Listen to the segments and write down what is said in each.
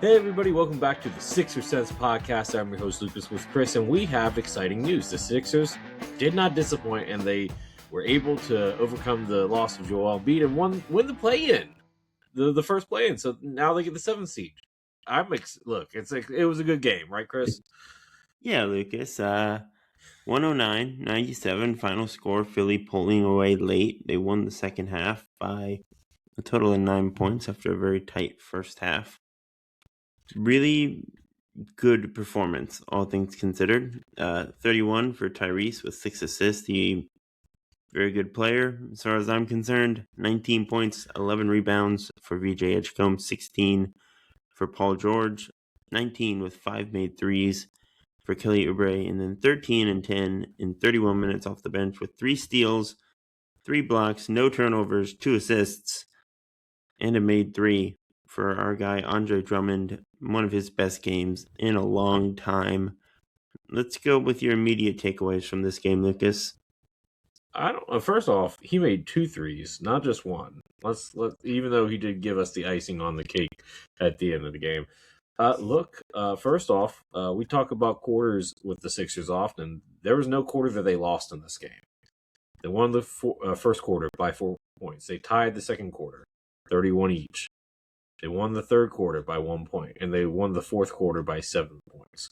Hey everybody, welcome back to the Sixer Sense podcast. I'm your host Lucas with Chris, and we have exciting news. The Sixers did not disappoint, and they were able to overcome the loss of Joel Embiid and win the play-in, the first play-in. So now they get the 7th seed. It was a good game, right, Chris? Yeah, Lucas. 109-97 final score. Philly pulling away late. They won the second half by a total of 9 points after a very tight first half. Really good performance, all things considered. 31 for Tyrese with 6 assists. He very good player as far as I'm concerned. 19 points, 11 rebounds for VJ Edgecombe, 16 for Paul George, 19 with 5 made threes for Kelly Oubre, and then 13 and 10 in 31 minutes off the bench with 3 steals, 3 blocks, no turnovers, 2 assists, and a made 3 for our guy Andre Drummond, one of his best games in a long time. Let's go with your immediate takeaways from this game, Lucas. First off, he made 2 threes, not just one. Even though he did give us the icing on the cake at the end of the game. First off, we talk about quarters with the Sixers often. There was no quarter that they lost in this game. They won the first quarter by 4 points. They tied the second quarter, 31 each. They won the third quarter by 1 point, and they won the fourth quarter by 7 points.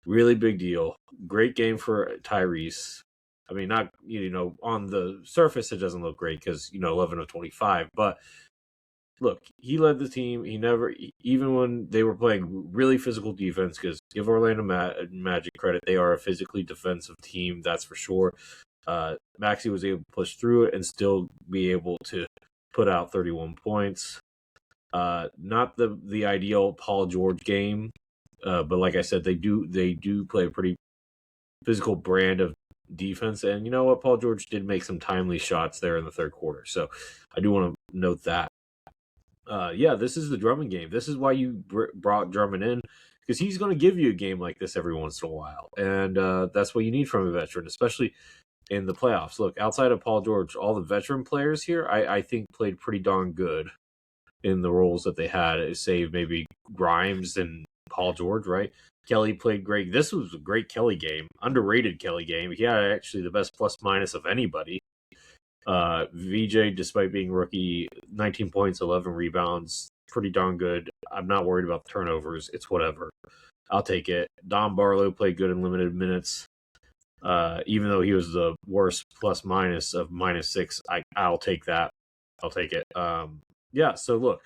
Really big deal. Great game for Tyrese. I mean, not, on the surface, it doesn't look great because, 11 of 25. But look, he led the team. Even when they were playing really physical defense, because give Orlando Magic credit, they are a physically defensive team, that's for sure. Maxey was able to push through it and still be able to put out 31 points. Not the ideal Paul George game, but like I said, they do play a pretty physical brand of defense, and you know what, Paul George did make some timely shots there in the third quarter, so I do want to note that. This is the Drummond game. This is why you brought Drummond in, because he's going to give you a game like this every once in a while, and that's what you need from a veteran, especially in the playoffs. Look, outside of Paul George, all the veteran players here, I think played pretty darn good in the roles that they had, save maybe Grimes and Paul George, right? Kelly played great. This was a great Kelly game, underrated Kelly game. He had actually the best plus minus of anybody. VJ, despite being rookie, 19 points, 11 rebounds, pretty darn good. I'm not worried about the turnovers. It's whatever. I'll take it. Don Barlow played good in limited minutes. Even though he was the worst plus minus of -6, I'll take that. I'll take it. So look,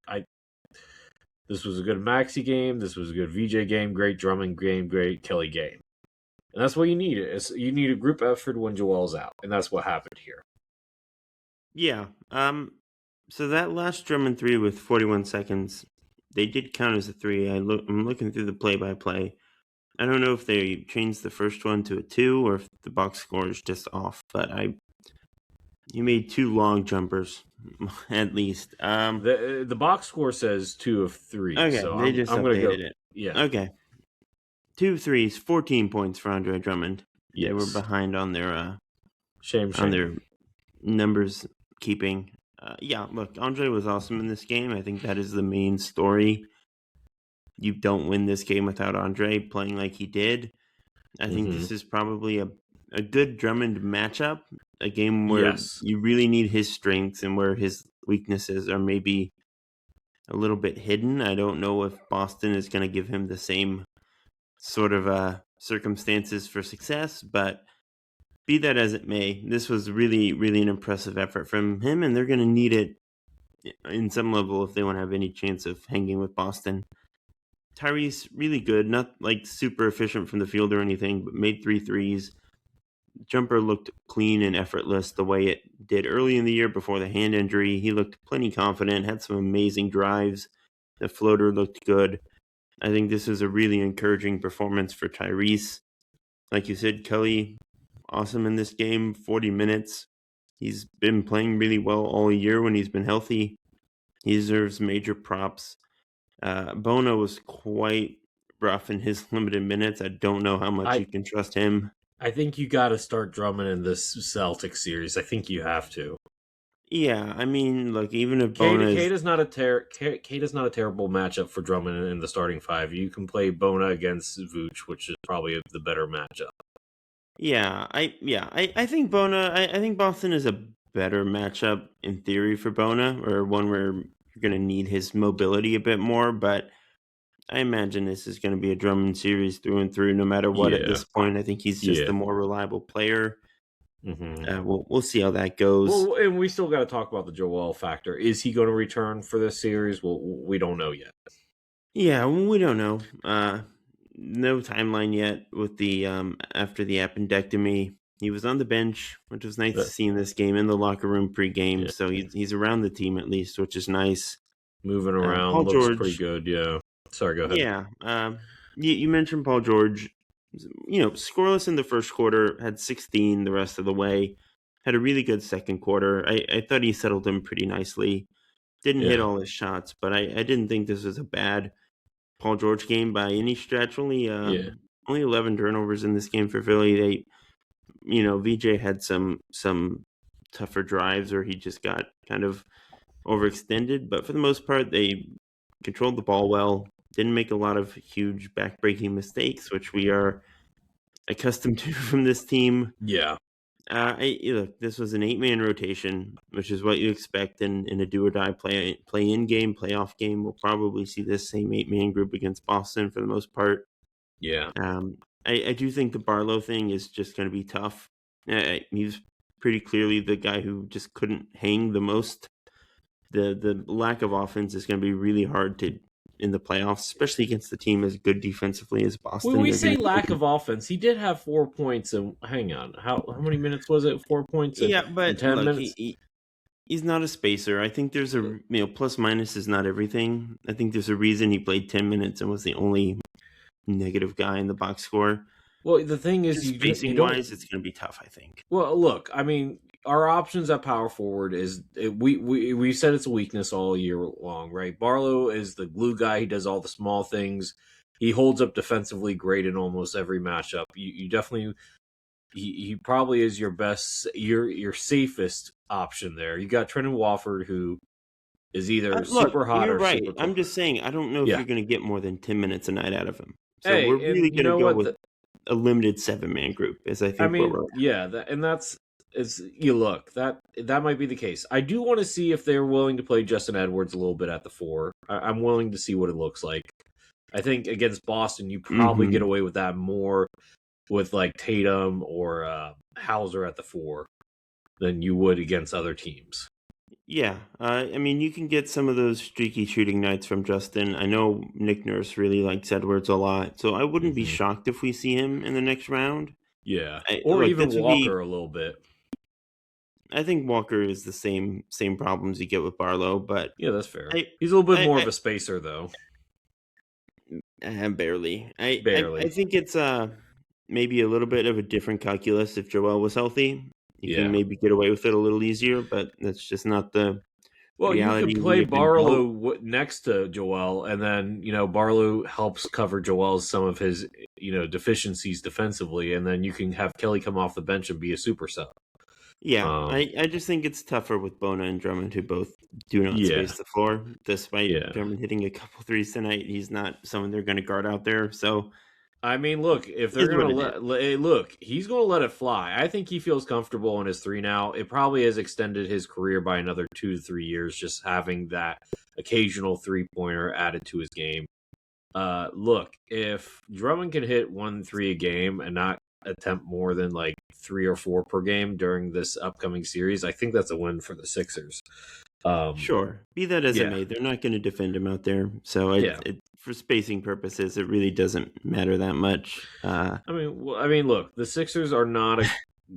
this was a good Maxey game. This was a good VJ game. Great Drummond game. Great Kelly game. And that's what you need. You need a group effort when Joel's out. And that's what happened here. Yeah. So that last Drummond 3 with 41 seconds, they did count as a 3. I'm looking through the play-by-play. I don't know if they changed the first one to a 2 or if the box score is just off, but he made 2 long jumpers, at least. The box score says 2 of 3. Okay, so they just updated it. Yeah. Okay. 2 threes, 14 points for Andre Drummond. Yes. They were behind on their shame. On their numbers keeping. Look, Andre was awesome in this game. I think that is the main story. You don't win this game without Andre playing like he did. I think this is probably a good Drummond matchup, a game where you really need his strengths and where his weaknesses are maybe a little bit hidden. I don't know if Boston is going to give him the same sort of circumstances for success, but be that as it may, this was really, really an impressive effort from him, and they're going to need it in some level if they want to have any chance of hanging with Boston. Tyrese, really good, not like super efficient from the field or anything, but made 3 threes. Jumper looked clean and effortless the way it did early in the year before the hand injury. He looked plenty confident, had some amazing drives. The floater looked good. I think this is a really encouraging performance for Tyrese. Like you said, Kelly, awesome in this game, 40 minutes. He's been playing really well all year when he's been healthy. He deserves major props. Bono was quite rough in his limited minutes. I don't know how much you can trust him. I think you got to start Drummond in this Celtics series. I think you have to. Yeah, I mean, look, even if Bona Cade is, is not a Cade is not a terrible matchup for Drummond in the starting five. You can play Bona against Vooch, which is probably the better matchup. I think I think Boston is a better matchup in theory for Bona, or one where you're going to need his mobility a bit more. But I imagine this is going to be a Drummond series through and through, no matter what. At Yeah, this point, I think he's just yeah. the more reliable player. Mm-hmm. We'll see how that goes. Well, and we still got to talk about the Joel factor. Is he going to return for this series? Well, we don't know yet. Yeah, we don't know. No timeline yet with the after the appendectomy. He was on the bench, which was nice to see in this game, in the locker room pregame. Yeah. So he's around the team at least, which is nice. Moving around Paul looks pretty George, good. Yeah. Sorry, go ahead. yeah. You mentioned Paul George. Scoreless in the first quarter, had 16 the rest of the way. Had a really good second quarter. I thought he settled in pretty nicely. Didn't hit Yeah. all his shots, but I didn't think this was a bad Paul George game by any stretch. Only 11 turnovers in this game for Philly. VJ had some tougher drives where he just got kind of overextended, but for the most part, they controlled the ball well. Didn't make a lot of huge backbreaking mistakes, which we are accustomed to from this team. Yeah. Look, this was an 8-man rotation, which is what you expect in a do or die play-in game, playoff game. We'll probably see this same 8-man group against Boston for the most part. Yeah. I do think the Barlow thing is just going to be tough. He's pretty clearly the guy who just couldn't hang the most. The lack of offense is going to be really hard to in the playoffs, especially against the team as good defensively as Boston. When we say lack of offense, he did have 4 points. And hang on, how many minutes was it? 4 points. But 10 look, minutes. He's not a spacer. I think there's a plus minus is not everything. I think there's a reason he played 10 minutes and was the only negative guy in the box score. Well, the thing is, spacing wise, it's going to be tough, I think. Well, look, I mean, our options at power forward is we said it's a weakness all year long, right? Barlow is the glue guy. He does all the small things. He holds up defensively great in almost every matchup. You definitely he probably is your best, your safest option there. You got Trenton Wofford, who is either super hot or right. super cold. I'm just saying, I don't know if you're going to get more than 10 minutes a night out of him. So we're really going to go with a limited 7-man group, as I think. I mean, you look that might be the case. I do want to see if they're willing to play Justin Edwards a little bit at the 4. I'm willing to see what it looks like. I think against Boston, you probably get away with that more with like Tatum or Hauser at the 4 than you would against other teams. Yeah, I mean, you can get some of those streaky shooting nights from Justin. I know Nick Nurse really likes Edwards a lot, so I wouldn't be shocked if we see him in the next round. Yeah, or even Walker a little bit. I think Walker is the same problems you get with Barlow, but yeah, that's fair. He's a little bit more of a spacer, though. Barely. I think it's maybe a little bit of a different calculus if Joel was healthy. You can maybe get away with it a little easier, but that's just not the reality. You can play Barlow next to Joel, and then Barlow helps cover Joel's some of his deficiencies defensively, and then you can have Kelly come off the bench and be a super sub. Yeah, I just think it's tougher with Bona and Drummond, who both do not space the floor. Despite Drummond hitting a couple threes tonight, he's not someone they're going to guard out there. So, I mean, look, if they're going to he's going to let it fly. I think he feels comfortable in his 3 now. It probably has extended his career by another 2 to 3 years, just having that occasional 3-pointer added to his game. Look, if Drummond can hit 1-3 a game and not attempt more than like 3 or 4 per game during this upcoming series, I think that's a win for the Sixers. Sure, be that as it may, they're not going to defend him out there. So for spacing purposes, it really doesn't matter that much. I mean, look, the Sixers are not a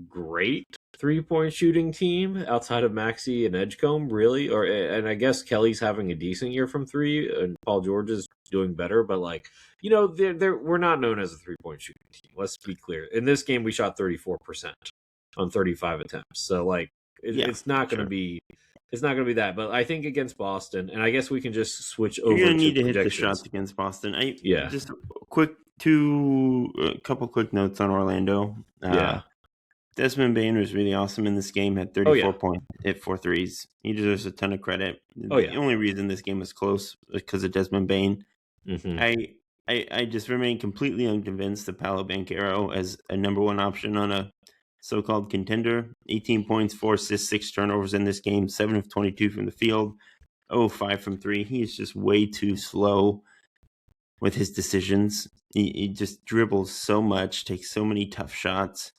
great 3-point shooting team outside of Maxey and Edgecombe, really. And I guess Kelly's having a decent year from 3, and Paul George is doing better. But we're not known as a 3-point shooting team. Let's be clear. In this game, we shot 34% on 35 attempts. So it's not going to be. It's not going to be that, but I think against Boston, and I guess we can just switch over. You're going to need to hit the shots against Boston. Just a couple quick notes on Orlando. Desmond Bain was really awesome in this game. Had Oh 34 yeah, points, hit 4 threes. He deserves a ton of credit. oh The yeah. only reason this game was close was because of Desmond Bain. Hmm. I, I just remain completely unconvinced of Paolo Banchero as a number one option on a so-called contender. 18 points, 4 assists, 6 turnovers in this game. 7 of 22 from the field. 0 5 from 3. He is just way too slow with his decisions. He just dribbles so much, takes so many tough shots.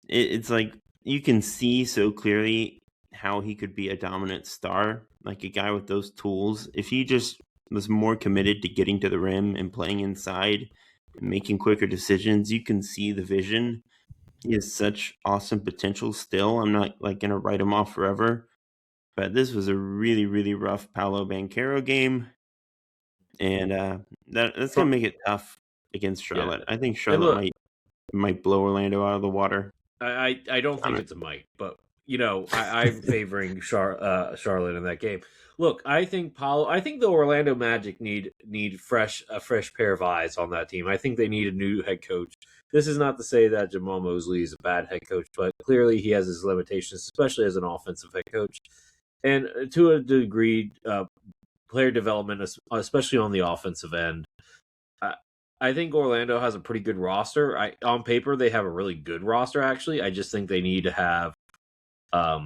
It's like you can see so clearly how he could be a dominant star, like a guy with those tools. If he just was more committed to getting to the rim and playing inside and making quicker decisions, you can see the vision. He has such awesome potential still. I'm not like going to write him off forever, but this was a really, really rough Paolo Banchero game. And that's going to make it tough against Yeah, Charlotte. I think and Charlotte look, might blow Orlando out of the water. I don't think it's a might, but I'm favoring Charlotte in that game. Look, I think the Orlando Magic need a fresh pair of eyes on that team. I think they need a new head coach. This is not to say that Jamal Mosley is a bad head coach, but clearly he has his limitations, especially as an offensive head coach. And to a degree, player development, especially on the offensive end. I think Orlando has a pretty good roster. On paper, they have a really good roster. Actually, I just think they need to have a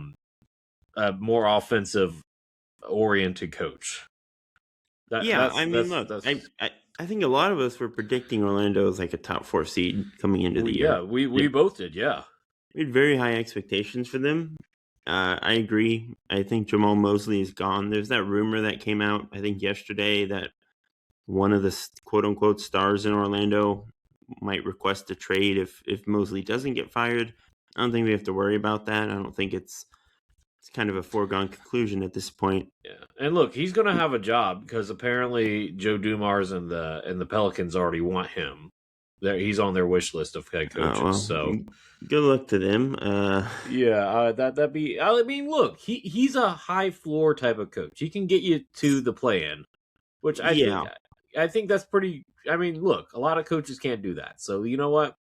more offensive oriented coach. Look, I think a lot of us were predicting Orlando as like a top 4 seed coming into the year. Yeah, we both did. Yeah, we had very high expectations for them. I agree. I think Jamal Mosley is gone. There's that rumor that came out, I think yesterday, that one of the quote unquote stars in Orlando might request a trade if Mosley doesn't get fired. I don't think we have to worry about that. I don't think it's kind of a foregone conclusion at this point. yeah. And look, he's going to have a job because apparently Joe Dumars and the Pelicans already want him. He's on their wish list of head coaches. So good luck to them. that'd be. I mean, look, he's a high floor type of coach. He can get you to the play-in, which I think that's pretty. I mean, look, a lot of coaches can't do that. So you know what?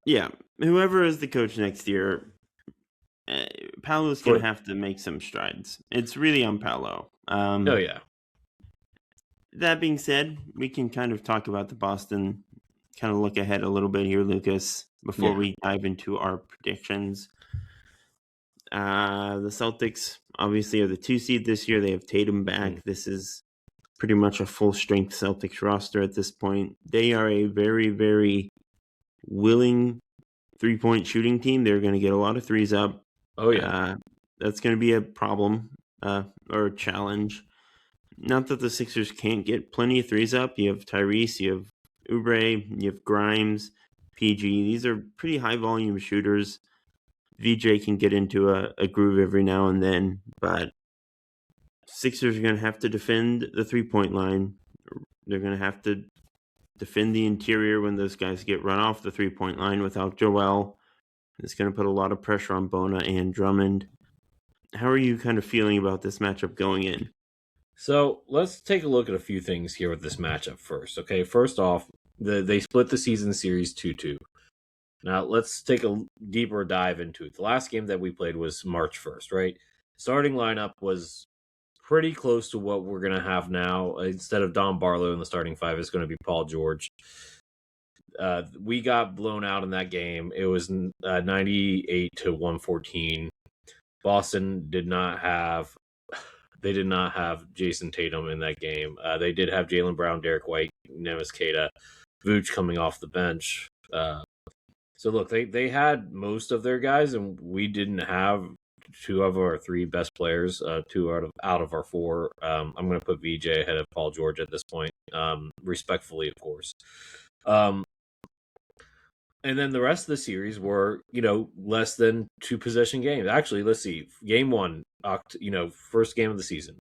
Yeah. Whoever is the coach next year, Paolo's going to have to make some strides. It's really on Paolo. Oh yeah. That being said, we can kind of talk about the Boston. Kind of look ahead a little bit here, Lucas, before we dive into our predictions. The Celtics obviously are the 2 seed this year. They have Tatum back. This is pretty much a full strength Celtics roster at this point. They are a very, very willing 3-point shooting team. They're going to get a lot of threes up. Oh yeah. That's going to be a problem or a challenge. Not that the Sixers can't get plenty of threes up. You have Tyrese, you have Oubre, you have Grimes, PG. These are pretty high volume shooters. VJ can get into a groove every now and then, but Sixers are going to have to defend the 3-point line. They're going to have to defend the interior when those guys get run off the 3-point line without Joel. It's going to put a lot of pressure on Bona and Drummond. How are you kind of feeling about this matchup going in? So let's take a look at a few things here with this matchup first. Okay, first off, they split the season series 2-2. Now let's take a deeper dive into it. The last game that we played was March 1st, right? Starting lineup was pretty close to what we're going to have now. Instead of Don Barlow in the starting 5, it's going to be Paul George. We got blown out in that game. It was 98-114. Boston did not have Jason Tatum in that game. They did have Jaylen Brown, Derek White, Nemes Keita, Vooch coming off the bench. So look, they had most of their guys, and we didn't have 2 of our 3 best players. 2 out of our 4. I'm going to put VJ ahead of Paul George at this point, respectfully, of course. And then the rest of the series were, less than 2 possession games. Actually, let's see. Game 1, first game of the season.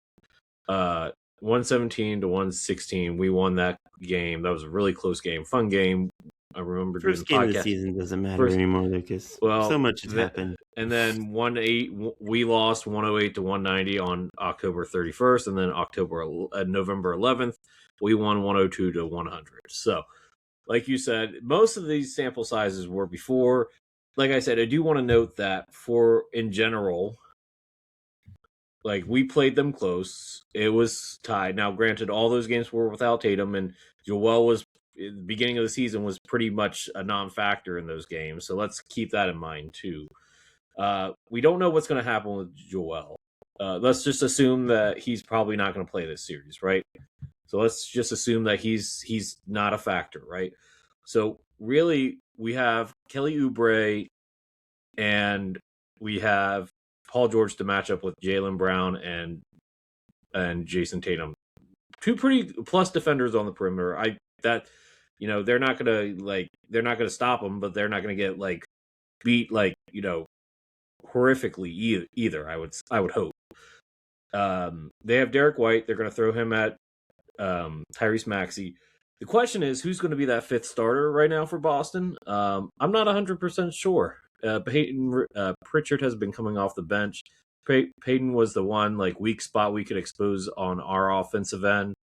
117-116. We won that game. That was a really close game. Fun game. I remember first game of the season doesn't matter anymore, Lucas. So much has happened. And then 1-8, we lost 108-190 on October 31st, and then November 11th, we won 102-100. So like you said, most of these sample sizes were before. Like I said, I do want to note that for in general, like we played them close. It was tied. Now, granted, all those games were without Tatum, and Joel was at the beginning of the season was pretty much a non-factor in those games. So let's keep that in mind too. We don't know what's going to happen with Joel. Let's just assume that he's probably not going to play this series, right? So let's just assume that he's not a factor, right? So really, we have Kelly Oubre and we have Paul George to match up with Jaylen Brown and Jason Tatum. Two pretty plus defenders on the perimeter. They're not gonna stop them, but they're not gonna get like beat horrifically either. I would hope. They have Derek White. They're gonna throw him at Tyrese Maxey. The question is, who's going to be that fifth starter right now for Boston? I'm not 100% sure. Peyton Pritchard has been coming off the bench. Peyton was the one weak spot we could expose on our offensive end.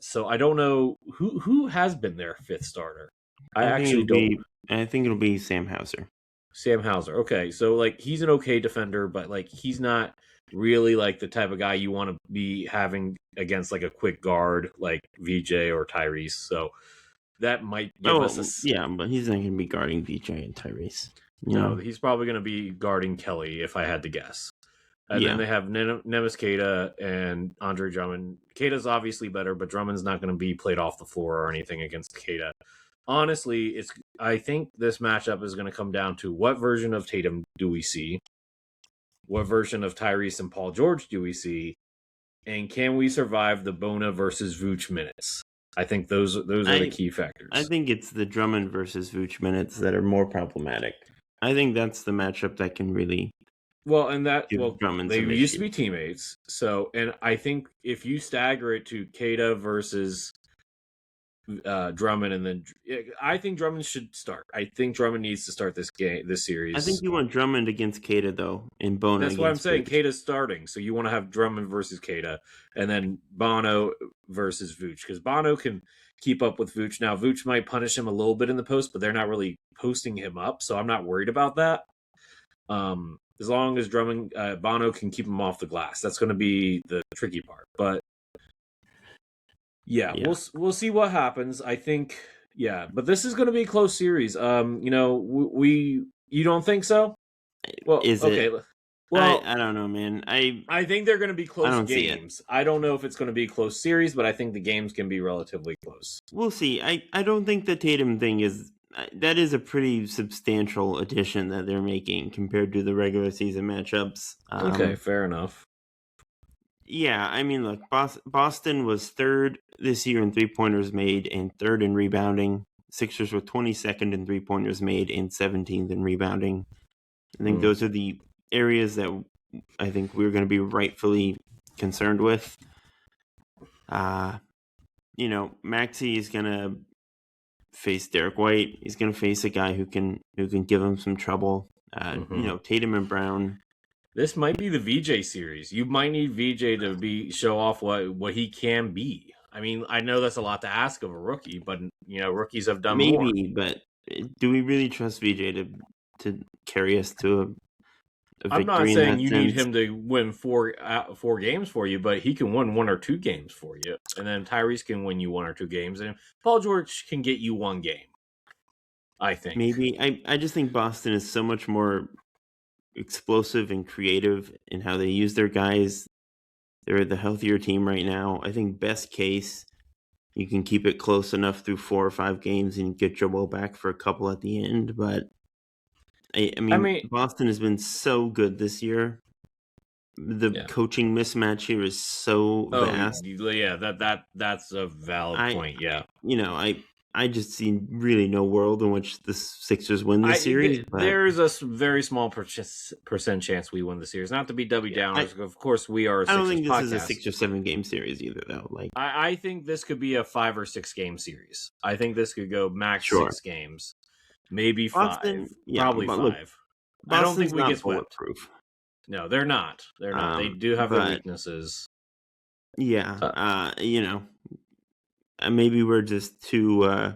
So I don't know who has been their fifth starter. I think it'll be Sam Hauser. Sam Hauser. Okay, so he's an okay defender, but he's not really the type of guy you want to be having against a quick guard like VJ or Tyrese. So that might give us but he's not going to be guarding VJ and Tyrese. No, he's probably going to be guarding Kelly if I had to guess. And then they have Nemes Keita and Andre Drummond. Keita's obviously better, but Drummond's not going to be played off the floor or anything against Keita. Honestly, I think this matchup is going to come down to what version of Tatum do we see? What version of Tyrese and Paul George do we see? And can we survive the Bona versus Vooch minutes? I think those are the key factors. I think it's the Drummond versus Vooch minutes that are more problematic. I think that's the matchup that can really they used to be teammates. So, and I think if you stagger it to Keita versus Drummond, and then I think Drummond should start. I think Drummond needs to start this series. I think you want Drummond against Keita though, in Bono. That's what I'm saying. Keita's starting, so you want to have Drummond versus Keita, and then Bono versus Vooch, because Bono can keep up with Vooch. Now Vooch might punish him a little bit in the post, but they're not really posting him up, so I'm not worried about that. As long as Bono can keep him off the glass, that's going to be the tricky part. But yeah, we'll see what happens. I think, but this is going to be a close series. You don't think so? Well, it? Well, I don't know, man. I think they're going to be close games. I don't know if it's going to be a close series, but I think the games can be relatively close. We'll see. I don't think the Tatum thing is a pretty substantial addition that they're making compared to the regular season matchups. Okay, fair enough. Yeah, I mean, look, Boston was third this year in three-pointers made and third in rebounding. Sixers were 22nd in three-pointers made and 17th in rebounding. I think those are the areas that I think we're going to be rightfully concerned with. Maxey is going to face Derek White. He's going to face a guy who can give him some trouble. Tatum and Brown. This might be the VJ series. You might need VJ to show off what he can be. I mean, I know that's a lot to ask of a rookie, but rookies have done more. Maybe, but do we really trust VJ to carry us to a victory? I'm not saying you need him to win four games for you, but he can win one or two games for you, and then Tyrese can win you one or two games, and Paul George can get you one game. I think maybe. I just think Boston is so much more explosive and creative in how they use their guys. They're the healthier team right now. I think best case, you can keep it close enough through 4 or 5 games and get Joel back for a couple at the end. But I mean, Boston has been so good this year. The coaching mismatch here is so vast. Yeah, that's a valid point. Yeah, I just see really no world in which the Sixers win this series. There's a very small percent chance we win the series. Not to be Debbie Downers, of course we are. I don't think this is a 6 or 7 game series either, though. I think this could be a 5 or 6 game series. I think this could go max 6 games, maybe 5, probably 5. Look, I don't think we get swept. No, they're not. They're not. They do have their weaknesses. Yeah, maybe we're just too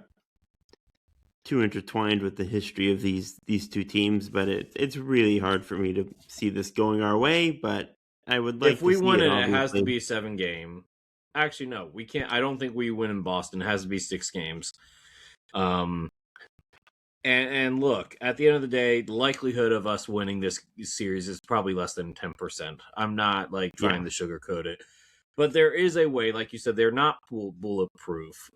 intertwined with the history of these two teams, but it's really hard for me to see this going our way. But I would like If to we see win it. it, it has to Obviously, be a 7-game. Actually, no, we can't. I don't think we win in Boston. It has to be 6 games. And look, at the end of the day, the likelihood of us winning this series is probably less than 10%. I'm not trying to sugarcoat it, but there is a way. Like you said, they're not bulletproof.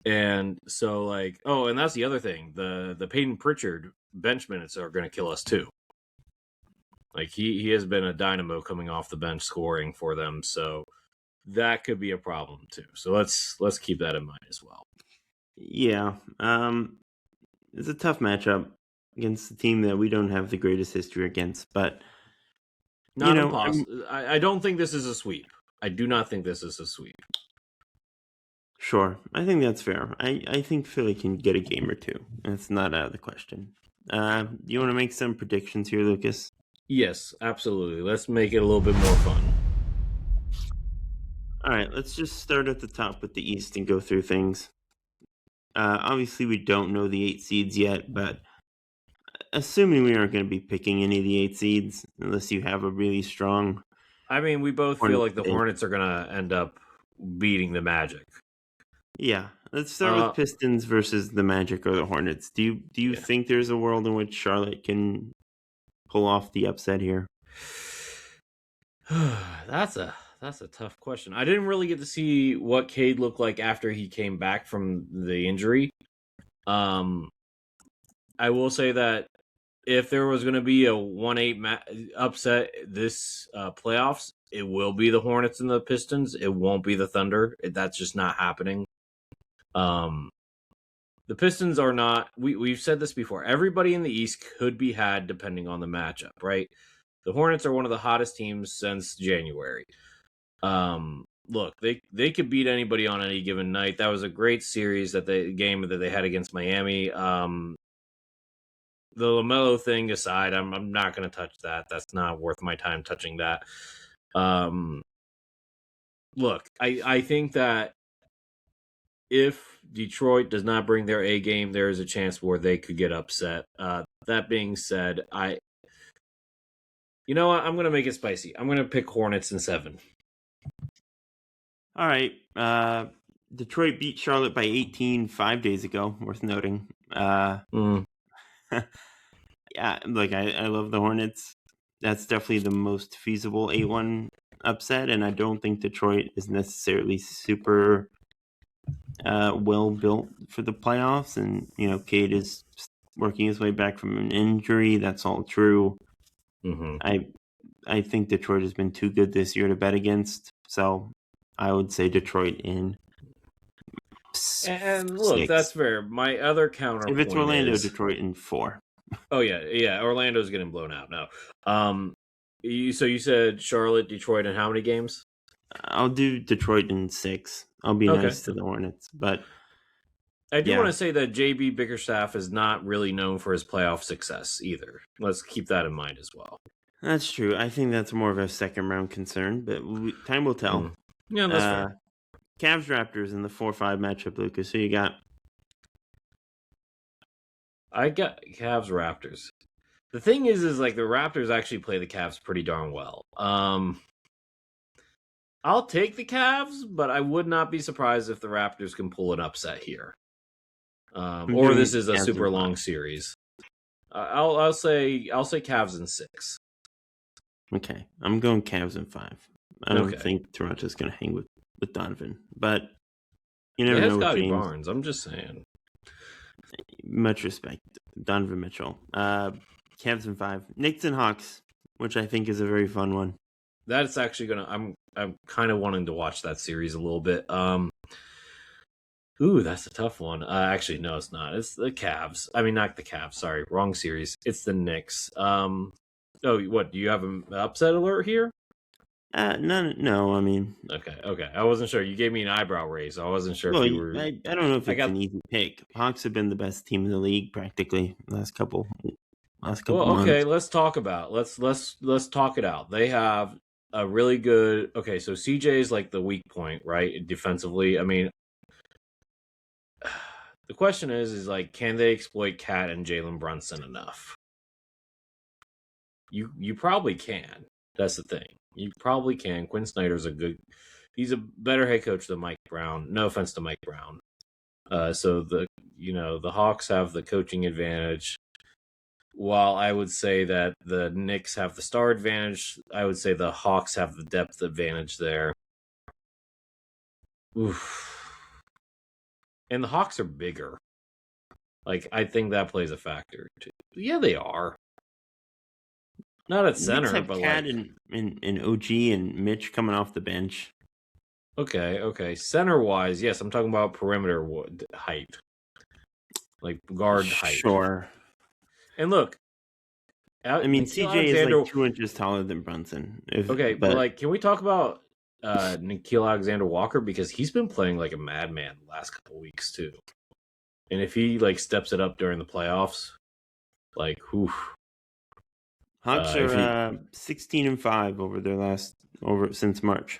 And so and that's the other thing. The Peyton Pritchard bench minutes are going to kill us too. He has been a dynamo coming off the bench scoring for them, so that could be a problem too. So let's keep that in mind as well. Yeah, it's a tough matchup against a team that we don't have the greatest history against, but not impossible. I don't think this is a sweep. I do not think this is a sweep. Sure, I think that's fair. I think Philly can get a game or two. It's not out of the question. Do you want to make some predictions here, Lucas? Yes, absolutely. Let's make it a little bit more fun. All right, let's just start at the top with the East and go through things. Obviously, we don't know the 8 seeds yet, but assuming we aren't going to be picking any of the 8 seeds unless you have a really strong. I mean, we both feel like the Hornets are going to end up beating the Magic. Yeah, let's start with Pistons versus the Magic or the Hornets. Do you think there's a world in which Charlotte can pull off the upset here? That's a tough question. I didn't really get to see what Cade looked like after he came back from the injury. I will say that if there was going to be a 1-8 upset this playoffs, it will be the Hornets and the Pistons. It won't be the Thunder. That's just not happening. The Pistons are not. We've said this before. Everybody in the East could be had depending on the matchup, right? The Hornets are one of the hottest teams since January. Look, they could beat anybody on any given night. That was a great series game that they had against Miami. The LaMelo thing aside, I'm not going to touch that. That's not worth my time touching that. Look, I think that if Detroit does not bring their A game, there is a chance where they could get upset. That being said, you know what? I'm going to make it spicy. I'm going to pick Hornets in 7. All right. Detroit beat Charlotte by 18 5 days ago. Worth noting. Yeah, I love the Hornets. That's definitely the most feasible 8-1 upset, and I don't think Detroit is necessarily super well built for the playoffs. And Cade is working his way back from an injury. That's all true. Mm-hmm. I think Detroit has been too good this year to bet against, so I would say Detroit in. And look, 6. that's fair. My other counterpoint if it's Orlando, Detroit in 4. Oh yeah. Orlando's getting blown out now. So you said Charlotte, Detroit, and how many games? I'll do Detroit in 6. I'll be nice to the Hornets, but I do want to say that JB Bickerstaff is not really known for his playoff success either. Let's keep that in mind as well. That's true. I think that's more of a second round concern, but time will tell. Yeah, that's fair. Cavs Raptors in the 4-5 matchup, Lucas. Who you got? I got Cavs Raptors. The thing is the Raptors actually play the Cavs pretty darn well. I'll take the Cavs, but I would not be surprised if the Raptors can pull an upset here. Or this is a super long series. I'll say Cavs in 6. Okay, I'm going Cavs in 5. I don't think Toronto's going to hang with Donovan, but you never know. Scotty Barnes. I'm just saying. Much respect, Donovan Mitchell. Cavs in 5. Knicks and Hawks, which I think is a very fun one. That's actually gonna. I'm kind of wanting to watch that series a little bit. Ooh, that's a tough one. Actually, no, it's not. It's the Cavs. I mean, not the Cavs. Sorry, wrong series. It's the Knicks. Oh, what? Do you have an upset alert here? No. I mean, okay. I wasn't sure. You gave me an eyebrow raise. I wasn't sure if you were. I don't know if it's an easy pick. Hawks have been the best team in the league practically last couple months. Okay, let's talk about. Let's talk it out. They have a really good. Okay, so CJ is like the weak point, right? Defensively, I mean, the question is like, can they exploit Cat and Jalen Brunson enough? You probably can. That's the thing. You probably can. Quinn Snyder's he's a better head coach than Mike Brown. No offense to Mike Brown. So the Hawks have the coaching advantage. While I would say that the Knicks have the star advantage, I would say the Hawks have the depth advantage there. Oof. And the Hawks are bigger. Like, I think that plays a factor too. Yeah, they are. Not at center, Knicks have but Cat like and OG and Mitch coming off the bench. okay. Center wise, yes, I'm talking about perimeter height, like guard height. Sure. And look, I mean, Nickeil CJ is like 2 inches taller than Brunson. But like, can we talk about Nickeil Alexander-Walker, because he's been playing like a madman the last couple weeks too, and if he like steps it up during the playoffs, like, whew. Hawks are 16-5 since March.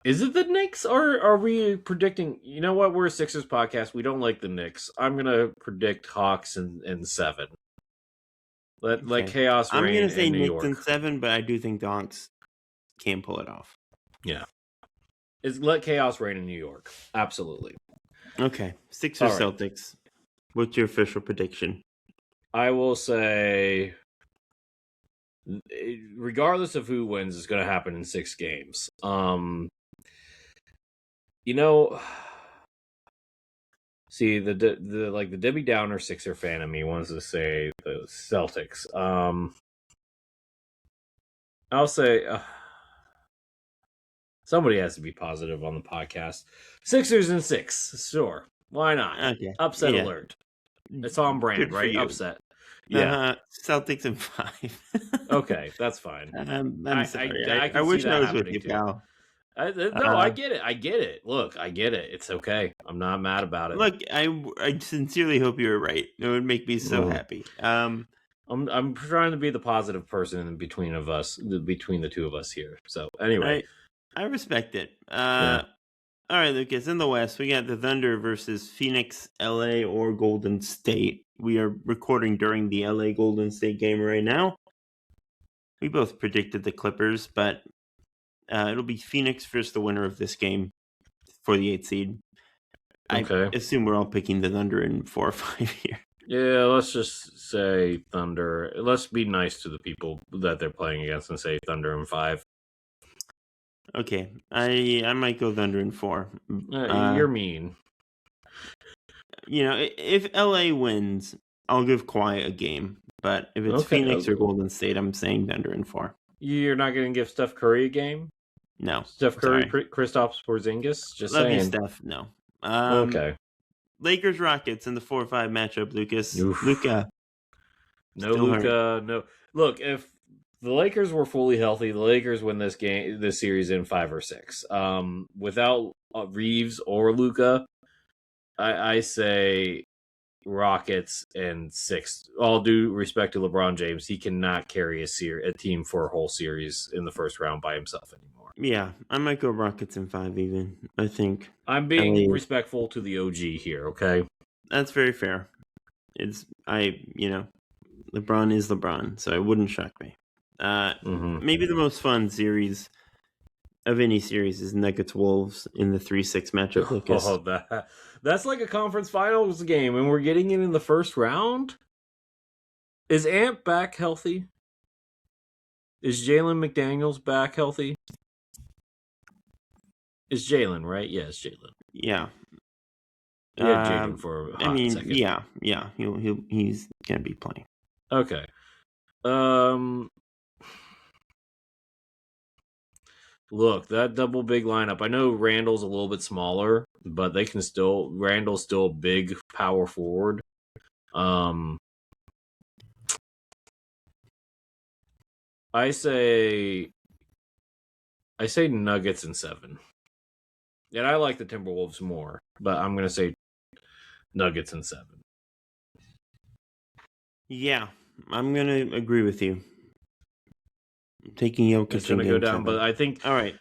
Is it the Knicks, or are we predicting? You know what? We're a Sixers podcast. We don't like the Knicks. I'm gonna predict Hawks in 7. Let chaos reign. I'm gonna say in New Knicks York. in 7, but I do think the Hawks can pull it off. Yeah, let chaos reign in New York. Absolutely. Okay, Sixers Celtics. What's your official prediction? I will say, regardless of who wins, it's going to happen in 6 games. See, the Debbie Downer Sixer fan of me wants to say the Celtics. I'll say somebody has to be positive on the podcast. Sixers in 6, sure. Why not? Okay. Upset alert. It's on brand, right? Upset. Yeah. Celtics in 5. Okay, that's fine. I'm sorry. I wish I was with you, pal. I get it. Look, I get it. It's okay. I'm not mad about it. Look, I sincerely hope you were right. It would make me so happy. I'm trying to be the positive person in between the two of us here. So anyway, I respect it. All right, Lucas. In the West, we got the Thunder versus Phoenix, LA, or Golden State. We are recording during the LA Golden State game right now. We both predicted the Clippers, but it'll be Phoenix versus the winner of this game for the 8th seed. Okay. I assume we're all picking the Thunder in 4 or 5 here. Yeah, let's just say Thunder. Let's be nice to the people that they're playing against and say Thunder in 5. Okay, I might go Thunder in 4. You're mean. If LA wins, I'll give Kawhi a game. But if it's Phoenix or Golden State, I'm saying Thunder in 4. You're not going to give Steph Curry a game? No. Steph Curry, Kristaps Porzingis? Just Love saying. you, Steph. No. Okay. Lakers Rockets in the 4-5 matchup, Lucas. Oof. Luka. No Luka. No. Look, if the Lakers were fully healthy, the Lakers win this series in 5 or 6. Without Reeves or Luka, I say Rockets in 6. All due respect to LeBron James, he cannot carry a team for a whole series in the first round by himself anymore. Yeah, I might go Rockets in 5 even, I think. I'm being respectful to the OG here, okay? That's very fair. LeBron is LeBron, so it wouldn't shock me. Maybe the most fun series of any series is Nuggets Wolves in the 3-6 matchup, Lucas. That's like a conference finals game, and we're getting it in the first round? Is Ant back healthy? Is Jalen McDaniels back healthy? It's Jalen, right? Yeah, it's Jalen. Yeah. Yeah, Jalen for a hot second. Yeah. He's gonna be playing. Okay. Look, that double big lineup. I know Randall's a little bit smaller, but Randall's still a big power forward. I say Nuggets in 7. And I like the Timberwolves more, but I'm going to say Nuggets in 7. Yeah, I'm going to agree with you. taking Jokic It's going to in go game down. 7. But I think, All right.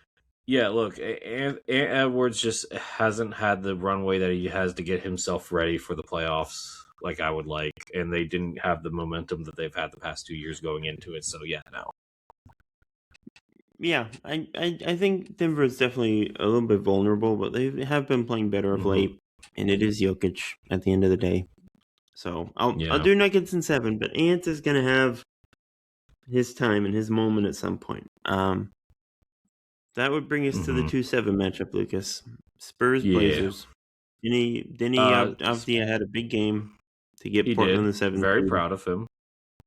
yeah, look, Edwards just hasn't had the runway that he has to get himself ready for the playoffs like I would like. And they didn't have the momentum that they've had the past 2 years going into it. So, yeah, no. Yeah, I think Denver is definitely a little bit vulnerable, but they have been playing better of late, and it is Jokic at the end of the day. So I'll do Nuggets in 7, but Ant is going to have his time and his moment at some point. That would bring us to the 2-7 matchup, Lucas. Spurs Blazers. Denny obviously had a big game to get Portland the 7. Very proud of him.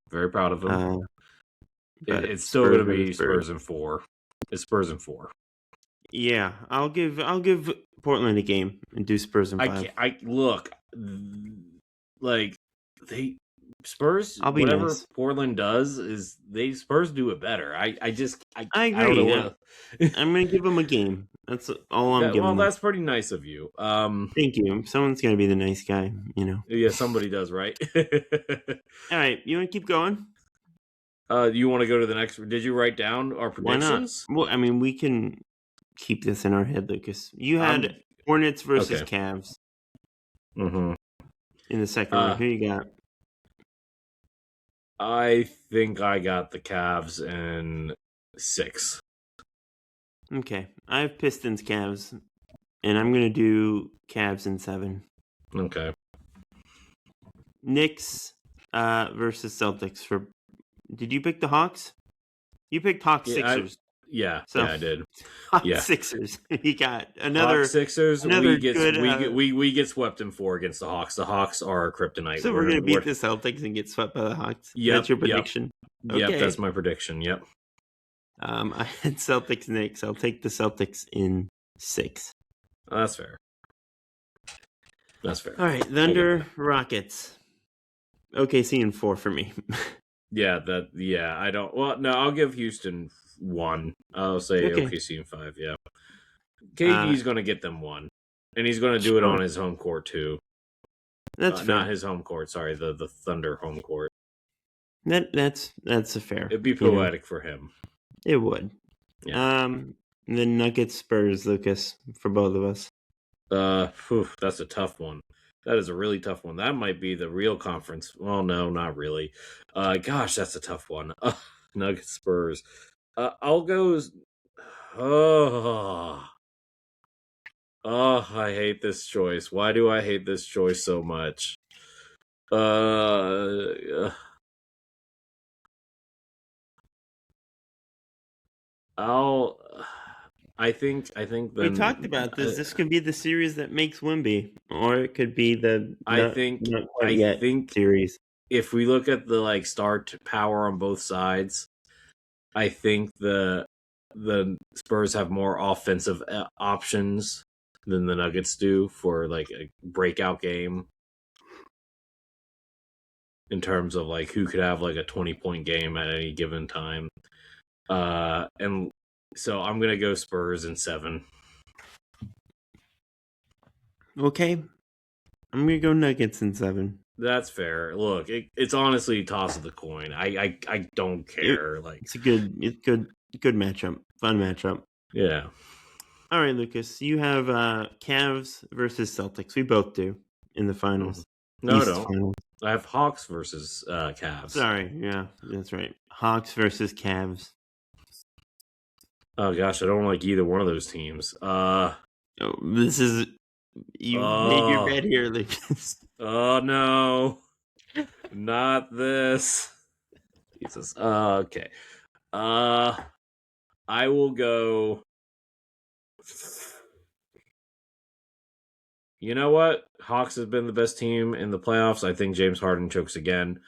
Very proud of him. It's still going to be Spurs in 4. It's Spurs in 4. Yeah, I'll give Portland a game and do Spurs in 5. Look, like Spurs. I'll be whatever nice. Portland does is Spurs do it better. I agree. I don't know I'm gonna give them a game. That's all I'm giving. Well, that's pretty nice of you. Thank you. Someone's gonna be the nice guy, you know. Yeah, somebody does, right? All right, you want to keep going? You want to go to the next? Did you write down our predictions? Why not? Well, I mean, we can keep this in our head, Lucas. You had Hornets versus Cavs. Mm-hmm. In the second round. Who you got? I think I got the Cavs in 6. Okay. I have Pistons Cavs, and I'm going to do Cavs in 7. Okay. Knicks versus Celtics. Did you pick the Hawks? You picked Hawks Sixers. Yeah, I did. Hawks Sixers. You got another Hawks Sixers. Another we get swept in 4 against the Hawks. The Hawks are kryptonite. So we're going to beat the Celtics and get swept by the Hawks. Yep, that's your prediction. Yep, okay. That's my prediction. Yep. I had Celtics Knicks. I'll take the Celtics in 6. That's fair. All right, Thunder Rockets. OKC in 4 for me. I don't. Well, no, I'll give Houston 1. I'll say OKC in 5. Yeah, KD's going to get them 1, and he's going to do it on his home court too. That's fair. Not his home court. Sorry, the Thunder home court. That's a fair. It'd be poetic for him. It would. Yeah. The Nuggets Spurs, Lucas, for both of us. That's a tough one. That is a really tough one. That might be the real conference. Well, no, not really. Gosh, that's a tough one. Nuggets Spurs. I'll go. I hate this choice. Why do I hate this choice so much? I think we talked about this. This could be the series that makes Wemby, or it could be the series. If we look at the star power on both sides, I think the Spurs have more offensive options than the Nuggets do for a breakout game. In terms of who could have a 20-point game at any given time, and so I'm gonna go Spurs in 7. Okay, I'm gonna go Nuggets in 7. That's fair. Look, it's honestly a toss of the coin. I don't care. It's a good matchup, fun matchup. Yeah. All right, Lucas, you have Cavs versus Celtics. We both do in the finals. No, I don't. Finals. I have Hawks versus Cavs. Sorry, yeah, that's right. Hawks versus Cavs. Oh gosh, I don't like either one of those teams. This is you made your bed here, Lucas. Oh no, not this. Jesus. Okay. I will go. You know what? Hawks has been the best team in the playoffs. I think James Harden chokes again.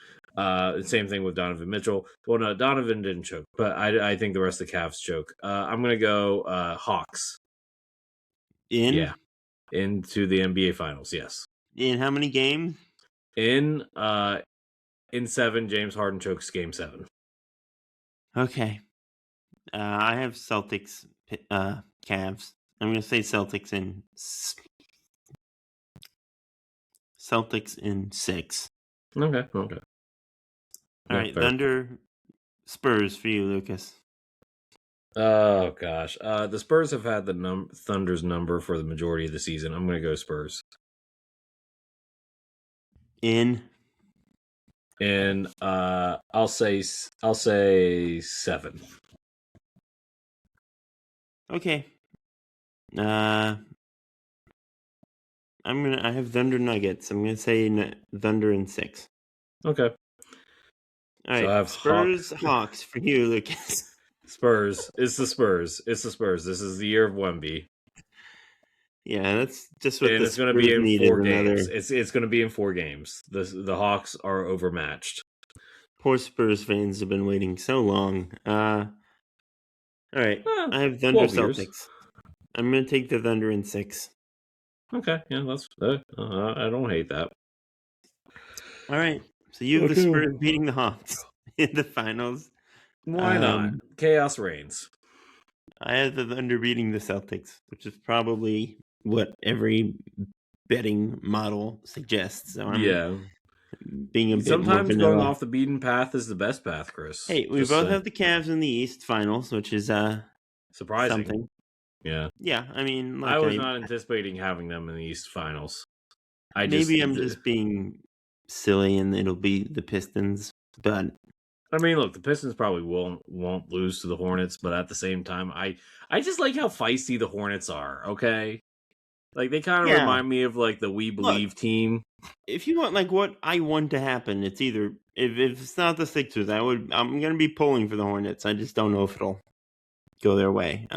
Same thing with Donovan Mitchell. Well, no, Donovan didn't choke, but I think the rest of the Cavs choke. I'm going to go Hawks. Into the NBA Finals, yes. In how many games? In 7, James Harden chokes game 7. Okay. I have Celtics, Cavs. I'm going to say Celtics in 6. Okay. All right, fair. Thunder Spurs for you, Lucas. Oh gosh, the Spurs have had the Thunder's number for the majority of the season. I'm going to go Spurs, and I'll say 7. Okay. I have Thunder Nuggets. I'm gonna say Thunder in 6. Okay. All right. So I have Spurs Hawks for you, Lucas. Spurs. It's the Spurs. It's the Spurs. This is the year of Wemby. Yeah, that's just what And the it's going to Spurs be in need. 4 Another games. It's going to be in 4 games. The Hawks are overmatched. poor Spurs fans have been waiting so long. All right. I have Thunder 12 years. Celtics. I'm gonna take the Thunder in 6. Okay, yeah, that's I don't hate that. All right. So you have the Spurs beating the Hawks in the finals. Why not? Chaos reigns. I have the Thunder beating the Celtics, which is probably what every betting model suggests. So I'm being a bit Sometimes more going vanilla. off the beaten path is the best path, Chris. Hey, we both have the Cavs in the East finals, which is surprising. something. Yeah. Yeah, I mean, look, I was not anticipating having them in the East finals. I'm just being silly and it'll be the Pistons, but I mean, look, the Pistons probably won't lose to the Hornets, but at the same time, I just like how feisty the Hornets are. Okay, like they kind of remind me of like the We Believe team. If you want like what I want to happen, it's either if it's not the Sixers, I'm gonna be pulling for the Hornets. I just don't know if it'll go their way.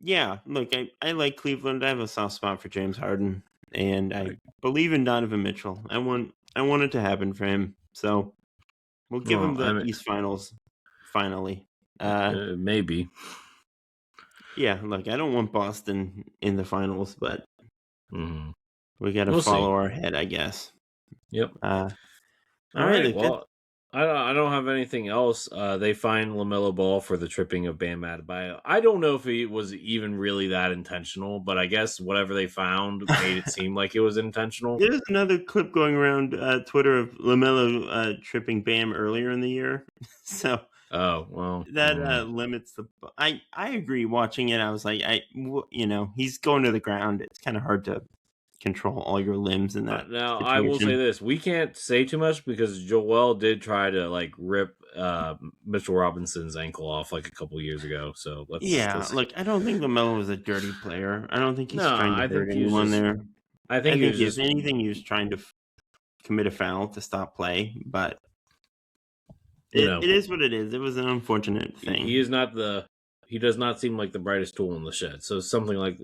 Yeah. Look, I like Cleveland. I have a soft spot for James Harden, and I believe in Donovan Mitchell. I want it to happen for him. So we'll give him the East Finals finally. Maybe. Yeah, look, I don't want Boston in the finals, but we got to We'll follow see. our head, I guess. Yep. All right. Well, I don't have anything else. They find LaMelo Ball for the tripping of Bam Adebayo. I don't know if it was even really that intentional, but I guess whatever they found made it seem like it was intentional. There's another clip going around Twitter of LaMelo tripping Bam earlier in the year. So that limits the. I agree. Watching it, I was like, he's going to the ground. It's kind of hard to control all your limbs in that. Now, situation. I will say this: we can't say too much because Joel did try to like rip Mitchell Robinson's ankle off like a couple years ago. So look, I don't think LaMelo was a dirty player. I don't think he's trying to hurt anyone there. I think if anything, he was trying to commit a foul to stop play, but it is what it is. It was an unfortunate thing. He does not seem like the brightest tool in the shed. So something like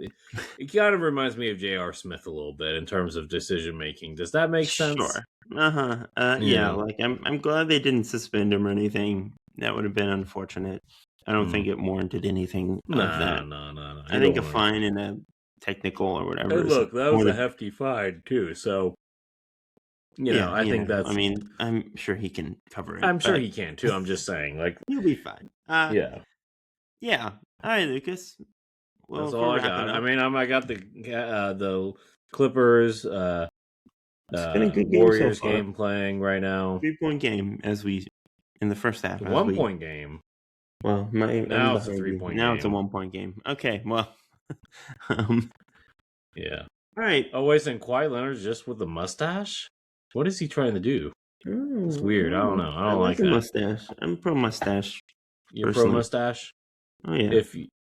it kind of reminds me of J.R. Smith a little bit in terms of decision making. Does that make sense? Sure. Yeah. Like I'm glad they didn't suspend him or anything. That would have been unfortunate. I don't think it warranted anything of that. No. I think a fine and a technical or whatever. And look, that was a hefty fine too. So I think that's. I mean, I'm sure he can cover it. I'm sure he can too. I'm just saying, like he'll be fine. Yeah. All right, Lucas. Well, that's all I got. I mean, I got the Clippers, Warriors game playing right now. 3-point game in the first half. 1 point game. Well, now it's a 3-point. Now it's a 1 point game. Okay, well, yeah. All right. Oh wait, and Kawhi Leonard's just with the mustache. What is he trying to do? It's weird. I don't know. I don't like that mustache. I'm pro mustache. You're pro mustache. Oh yeah.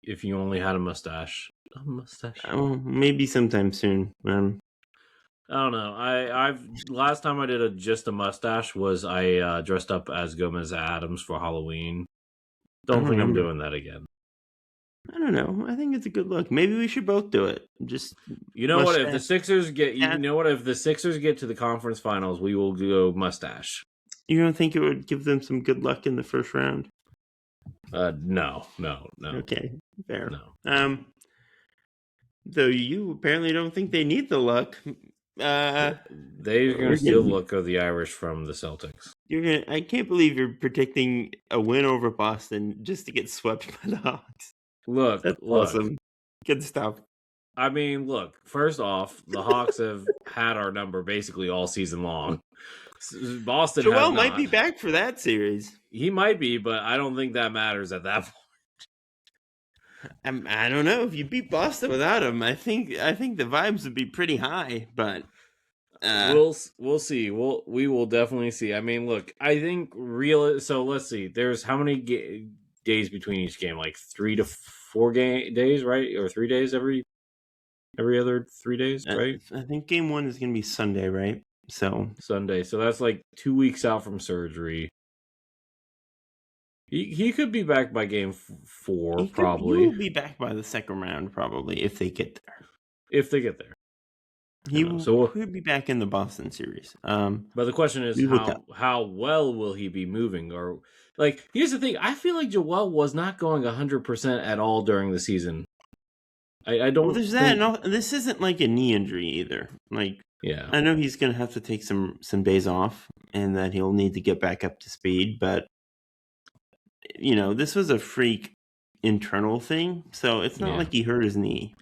If you only had a mustache. Oh, maybe sometime soon. I don't know. I've last time I did just a mustache was I dressed up as Gomez Adams for Halloween. Don't think I'm doing that again. I don't know. I think it's a good look. Maybe we should both do it. Just what? If the Sixers get if the Sixers get to the conference finals, we will go mustache. You don't think it would give them some good luck in the first round? No. Okay, fair. No. Though you apparently don't think they need the luck. They're gonna steal the luck of the Irish from the Celtics. I can't believe you're predicting a win over Boston just to get swept by the Hawks. Look, That's awesome. Good stuff. I mean, look. First off, the Hawks have had our number basically all season long. Boston has Joel might be not. back for that series. He might be, but I don't think that matters at that point. I don't know if you beat Boston without him. I think the vibes would be pretty high, but We'll see. We will definitely see. I mean, look, I think real. So let's see. There's how many days between each game? Like 3 to 4 days, right? Or 3 days every other 3 days, right? I think game 1 is going to be Sunday, right? So Sunday. So that's like 2 weeks out from surgery. He could be back by game 4, probably. He will be back by the second round, probably, if they get there. If they get there. He will be back in the Boston series. But the question is, how well will he be moving? Or like, here's the thing: I feel like Joel was not going 100% at all during the season. I don't. Well, there's that. No, this isn't like a knee injury either. Like, yeah, I know he's going to have to take some days off, and that he'll need to get back up to speed. But this was a freak internal thing, so it's not like he hurt his knee.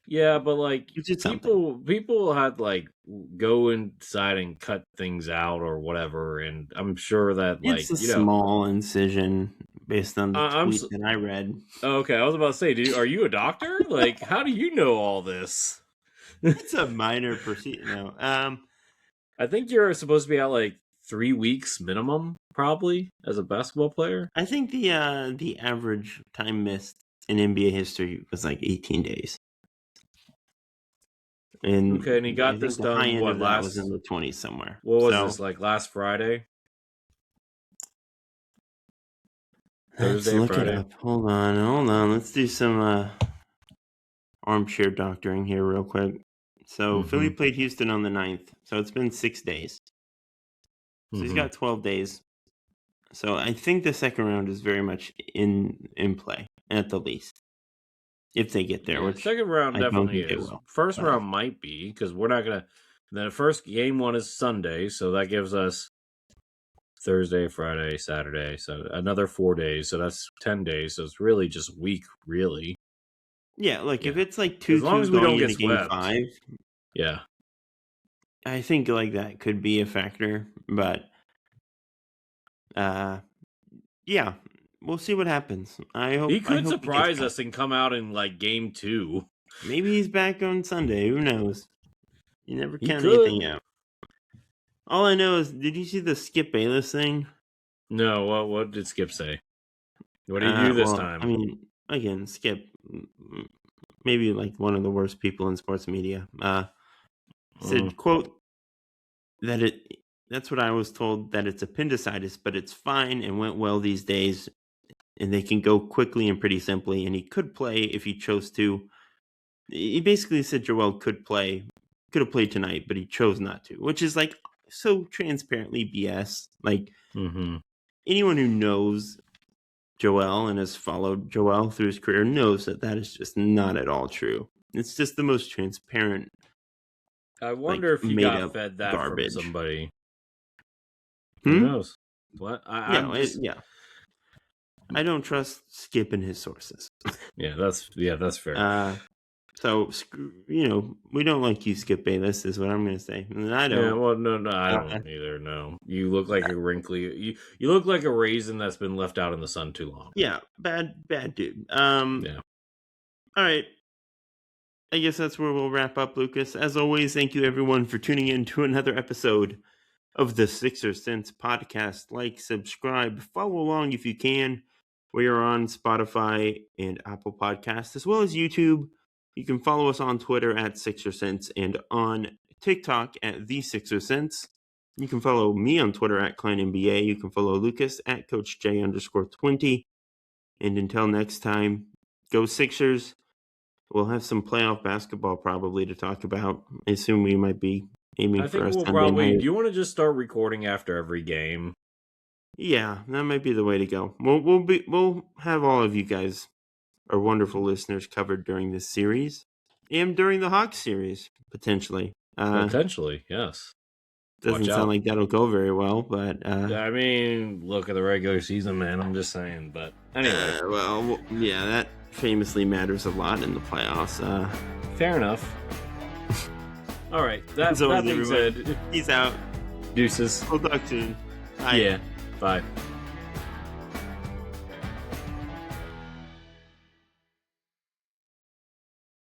Yeah, but like people had like go inside and cut things out or whatever, and I'm sure that it's a small incision based on the tweet that I read. Okay, I was about to say, are you a doctor? Like, how do you know all this? It's a minor procedure. No, I think you're supposed to be out like 3 weeks minimum, probably, as a basketball player. I think the average time missed in NBA history was like 18 days. And he got this done. What was in the 20s somewhere? What was this, like last Friday? Thursday, Friday. It up. Hold on. Let's do some armchair doctoring here real quick. So Philly played Houston on the 9th. So it's been 6 days. So he's got 12 days. So I think the second round is very much in play at the least. If they get there, which second round definitely is. First round might be, because we're not gonna. The first game 1 is Sunday, so that gives us Thursday, Friday, Saturday, so another 4 days. So that's 10 days. So it's really just a week, really. Yeah, like if it's like 2-2 as long as we don't get game 5, yeah, I think like that could be a factor, but yeah. We'll see what happens. I hope he could surprise us and come out in like game 2. Maybe he's back on Sunday. Who knows? You never count anything out. All I know is, did you see the Skip Bayless thing? No. What did Skip say? What did he do this time? I mean, again, Skip, maybe like one of the worst people in sports media, said, quote, that's what I was told, that it's appendicitis, but it's fine and went well these days. And they can go quickly and pretty simply, and he could play if he chose to. He basically said Joel could have played tonight, but he chose not to, which is like so transparently BS. Like anyone who knows Joel and has followed Joel through his career knows that is just not at all true. It's just the most transparent. I wonder if he got fed that garbage from somebody. Who knows? What? Yeah. I don't trust Skip and his sources. That's fair. So we don't like you, Skip Bayless, is what I'm going to say. And I don't. Yeah, well, no, I don't either. No, you look like a wrinkly. You look like a raisin that's been left out in the sun too long. Yeah, bad dude. Yeah. All right. I guess that's where we'll wrap up, Lucas. As always, thank you everyone for tuning in to another episode of the Sixer Sense podcast. Like, subscribe, follow along if you can. We are on Spotify and Apple Podcasts, as well as YouTube. You can follow us on Twitter at Sixer Sense and on TikTok at The Sixer Sense. You can follow me on Twitter at Kline NBA. You can follow Lucas at CoachJ_20. And until next time, go Sixers. We'll have some playoff basketball probably to talk about. I assume we might be aiming for a Sunday night. Do you want to just start recording after every game? Yeah, that might be the way to go. We'll have all of you guys, our wonderful listeners, covered during this series and during the Hawks series, potentially. Potentially, yes. Doesn't sound like that'll go very well, but I mean, look at the regular season, man. I'm just saying, but anyway. Well, yeah, that famously matters a lot in the playoffs. Fair enough. All right, that being said, he's out. Deuces. We'll talk soon. Bye. Yeah, bye.